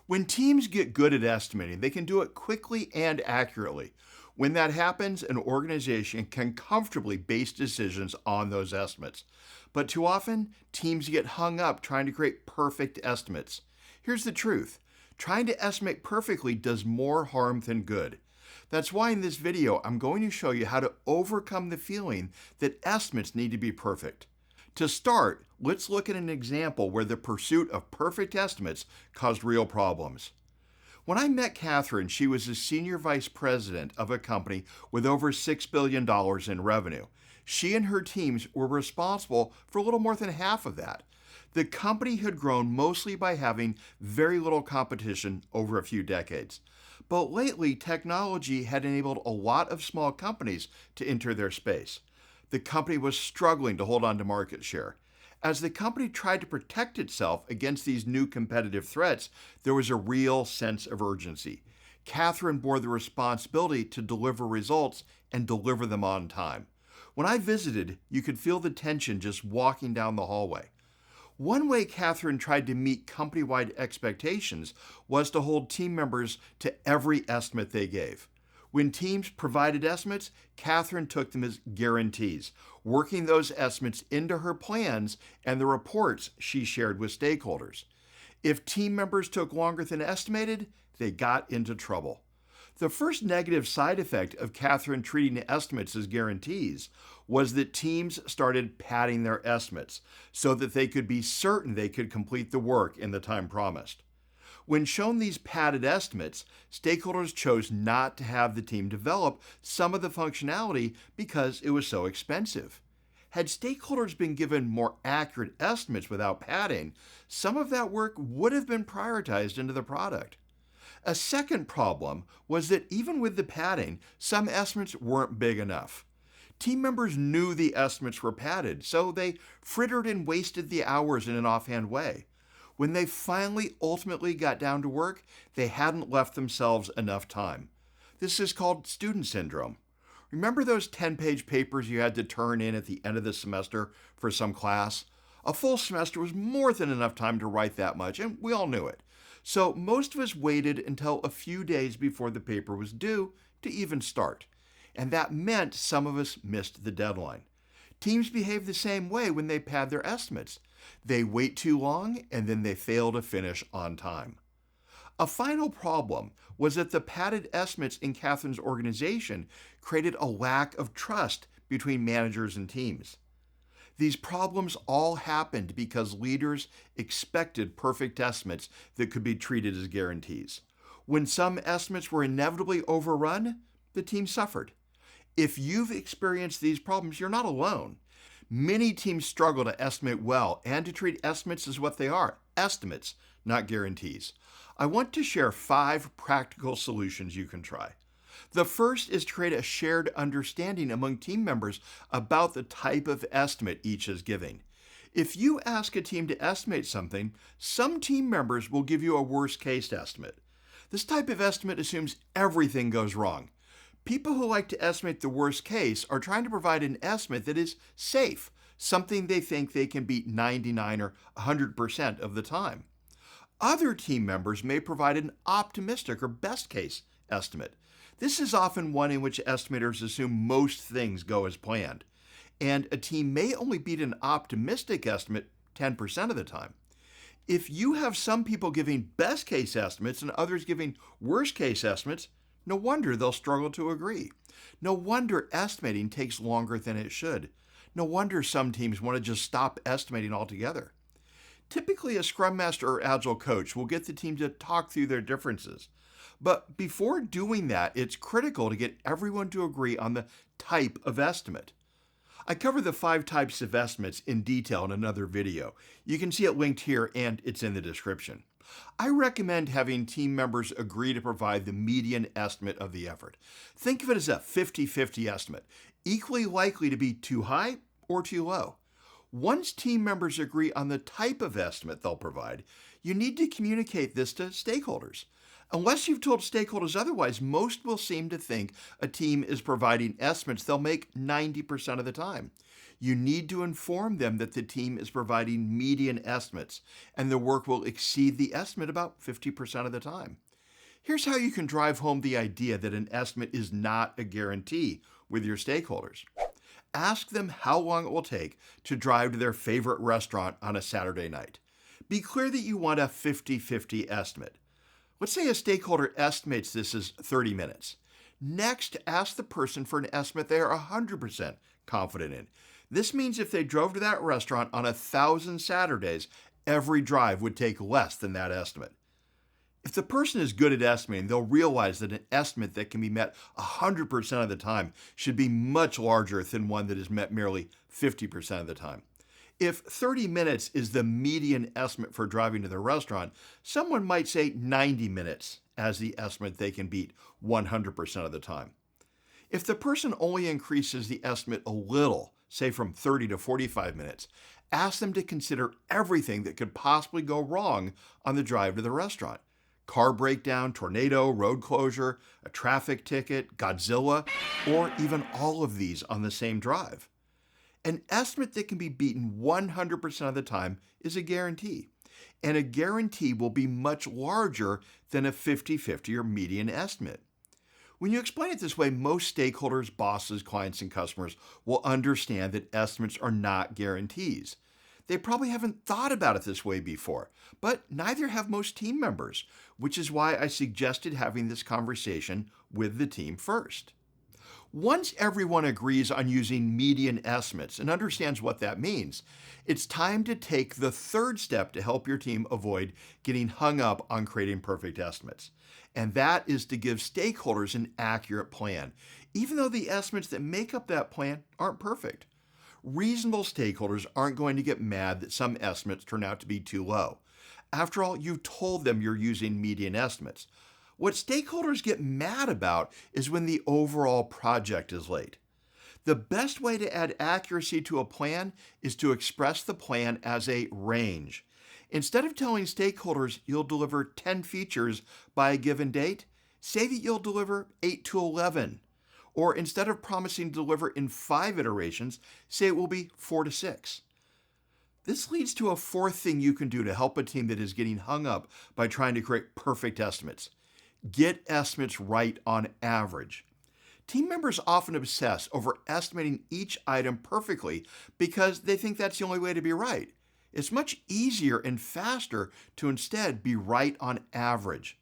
When teams get good at estimating, they can do it quickly and accurately. When that happens, an organization can comfortably base decisions on those estimates. But too often, teams get hung up trying to create perfect estimates. Here's the truth: trying to estimate perfectly does more harm than good. That's why in this video, I'm going to show you how to overcome the feeling that estimates need to be perfect. To start, let's look at an example where the pursuit of perfect estimates caused real problems. When I met Catherine, she was a senior vice president of a company with over $6 billion in revenue. She and her teams were responsible for a little more than half of that. The company had grown mostly by having very little competition over a few decades. But lately, technology had enabled a lot of small companies to enter their space. The company was struggling to hold on to market share. As the company tried to protect itself against these new competitive threats, there was a real sense of urgency. Catherine bore the responsibility to deliver results and deliver them on time. When I visited, you could feel the tension just walking down the hallway. One way Catherine tried to meet company-wide expectations was to hold team members to every estimate they gave. When teams provided estimates, Catherine took them as guarantees, working those estimates into her plans and the reports she shared with stakeholders. If team members took longer than estimated, they got into trouble. The first negative side effect of Catherine treating estimates as guarantees was that teams started padding their estimates so that they could be certain they could complete the work in the time promised. When shown these padded estimates, stakeholders chose not to have the team develop some of the functionality because it was so expensive. Had stakeholders been given more accurate estimates without padding, some of that work would have been prioritized into the product. A second problem was that even with the padding, some estimates weren't big enough. Team members knew the estimates were padded, so they frittered and wasted the hours in an offhand way. When they finally ultimately got down to work, they hadn't left themselves enough time. This is called student syndrome. Remember those 10-page papers you had to turn in at the end of the semester for some class? A full semester was more than enough time to write that much, and we all knew it. So most of us waited until a few days before the paper was due to even start. And that meant some of us missed the deadline. Teams behave the same way when they pad their estimates. They wait too long, and then they fail to finish on time. A final problem was that the padded estimates in Catherine's organization created a lack of trust between managers and teams. These problems all happened because leaders expected perfect estimates that could be treated as guarantees. When some estimates were inevitably overrun, the team suffered. If you've experienced these problems, you're not alone. Many teams struggle to estimate well and to treat estimates as what they are: estimates, not guarantees. I want to share 5 practical solutions you can try. The first is to create a shared understanding among team members about the type of estimate each is giving. If you ask a team to estimate something, some team members will give you a worst-case estimate. This type of estimate assumes everything goes wrong. People who like to estimate the worst case are trying to provide an estimate that is safe, something they think they can beat 99 or 100% of the time. Other team members may provide an optimistic or best case estimate. This is often one in which estimators assume most things go as planned, and a team may only beat an optimistic estimate 10% of the time. If you have some people giving best case estimates and others giving worst case estimates, no wonder they'll struggle to agree. No wonder estimating takes longer than it should. No wonder some teams want to just stop estimating altogether. Typically, a Scrum Master or Agile coach will get the team to talk through their differences. But before doing that, it's critical to get everyone to agree on the type of estimate. I cover the 5 types of estimates in detail in another video. You can see it linked here and it's in the description. I recommend having team members agree to provide the median estimate of the effort. Think of it as a 50-50 estimate, equally likely to be too high or too low. Once team members agree on the type of estimate they'll provide, You need to communicate this to stakeholders. Unless you've told stakeholders otherwise, most will seem to think a team is providing estimates they'll make 90% of the time. You need to inform them that the team is providing median estimates, and the work will exceed the estimate about 50% of the time. Here's how you can drive home the idea that an estimate is not a guarantee with your stakeholders. Ask them how long it will take to drive to their favorite restaurant on a Saturday night. Be clear that you want a 50-50 estimate. Let's say a stakeholder estimates this as 30 minutes. Next, ask the person for an estimate they are 100% confident in. This means if they drove to that restaurant on 1,000 Saturdays, every drive would take less than that estimate. If the person is good at estimating, they'll realize that an estimate that can be met 100% of the time should be much larger than one that is met merely 50% of the time. If 30 minutes is the median estimate for driving to the restaurant, someone might say 90 minutes as the estimate they can beat 100% of the time. If the person only increases the estimate a little, say from 30 to 45 minutes, ask them to consider everything that could possibly go wrong on the drive to the restaurant. Car breakdown, tornado, road closure, a traffic ticket, Godzilla, or even all of these on the same drive. An estimate that can be beaten 100% of the time is a guarantee, and a guarantee will be much larger than a 50-50 or median estimate. When you explain it this way, most stakeholders, bosses, clients, and customers will understand that estimates are not guarantees. They probably haven't thought about it this way before, but neither have most team members, which is why I suggested having this conversation with the team first. Once everyone agrees on using median estimates and understands what that means, it's time to take the third step to help your team avoid getting hung up on creating perfect estimates. And that is to give stakeholders an accurate plan, even though the estimates that make up that plan aren't perfect. Reasonable stakeholders aren't going to get mad that some estimates turn out to be too low. After all, you've told them you're using median estimates. What stakeholders get mad about is when the overall project is late. The best way to add accuracy to a plan is to express the plan as a range. Instead of telling stakeholders you'll deliver 10 features by a given date, say that you'll deliver 8 to 11. Or instead of promising to deliver in 5 iterations, say it will be 4 to 6. This leads to a fourth thing you can do to help a team that is getting hung up by trying to create perfect estimates. Get estimates right on average. Team members often obsess over estimating each item perfectly because they think that's the only way to be right. It's much easier and faster to instead be right on average.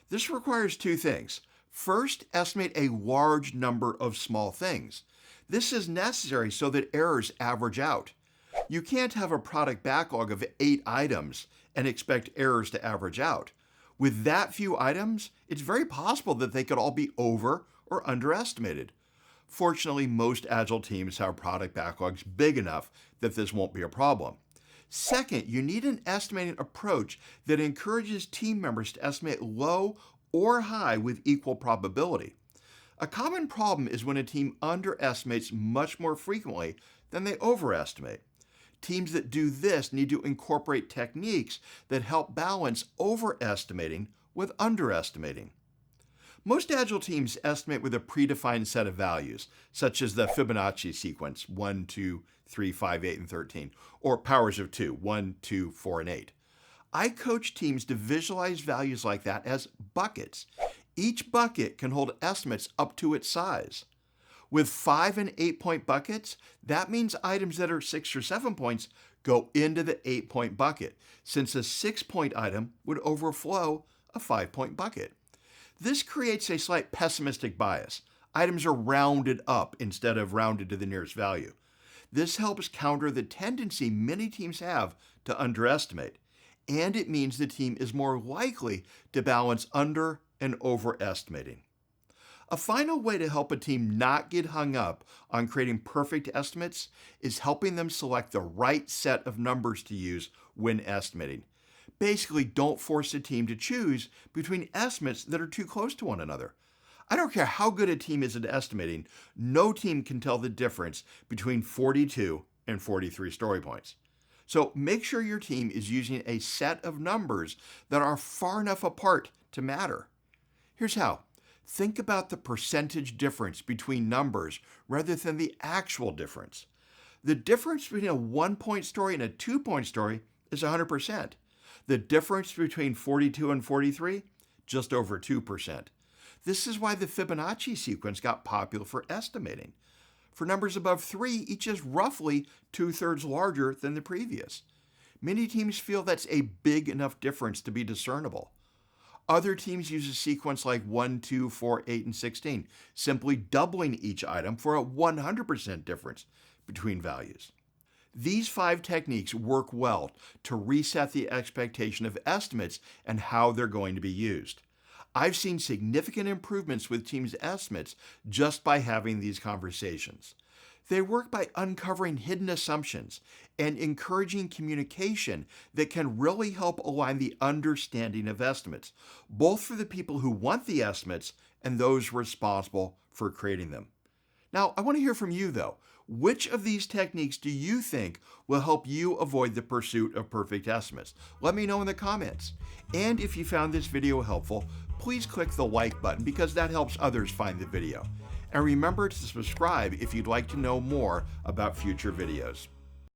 This requires two things. First, estimate a large number of small things. This is necessary so that errors average out. You can't have a product backlog of 8 items and expect errors to average out. With that few items, it's very possible that they could all be over or underestimated. Fortunately, most Agile teams have product backlogs big enough that this won't be a problem. Second, you need an estimating approach that encourages team members to estimate low or high with equal probability. A common problem is when a team underestimates much more frequently than they overestimate. Teams that do this need to incorporate techniques that help balance overestimating with underestimating. Most Agile teams estimate with a predefined set of values, such as the Fibonacci sequence 1, 2, 3, 5, 8, and 13, or powers of 2, 1, 2, 4, and 8. I coach teams to visualize values like that as buckets. Each bucket can hold estimates up to its size. With 5 and 8 point buckets, that means items that are 6 or 7 points go into the 8 point bucket, since a 6 point item would overflow a 5 point bucket. This creates a slight pessimistic bias. Items are rounded up instead of rounded to the nearest value. This helps counter the tendency many teams have to underestimate, and it means the team is more likely to balance under and overestimating. A final way to help a team not get hung up on creating perfect estimates is helping them select the right set of numbers to use when estimating. Basically, don't force a team to choose between estimates that are too close to one another. I don't care how good a team is at estimating, no team can tell the difference between 42 and 43 story points. So make sure your team is using a set of numbers that are far enough apart to matter. Here's how. Think about the percentage difference between numbers rather than the actual difference. The difference between a 1-point story and a 2-point story is 100%. The difference between 42 and 43, just over 2%. This is why the Fibonacci sequence got popular for estimating. For numbers above 3, each is roughly 2/3 larger than the previous. Many teams feel that's a big enough difference to be discernible. Other teams use a sequence like 1, 2, 4, 8, and 16, simply doubling each item for a 100% difference between values. These 5 techniques work well to reset the expectation of estimates and how they're going to be used. I've seen significant improvements with teams' estimates just by having these conversations. They work by uncovering hidden assumptions and encouraging communication that can really help align the understanding of estimates, both for the people who want the estimates and those responsible for creating them. Now, I want to hear from you, though. Which of these techniques do you think will help you avoid the pursuit of perfect estimates? Let me know in the comments. And if you found this video helpful, please click the like button because that helps others find the video. And remember to subscribe if you'd like to know more about future videos.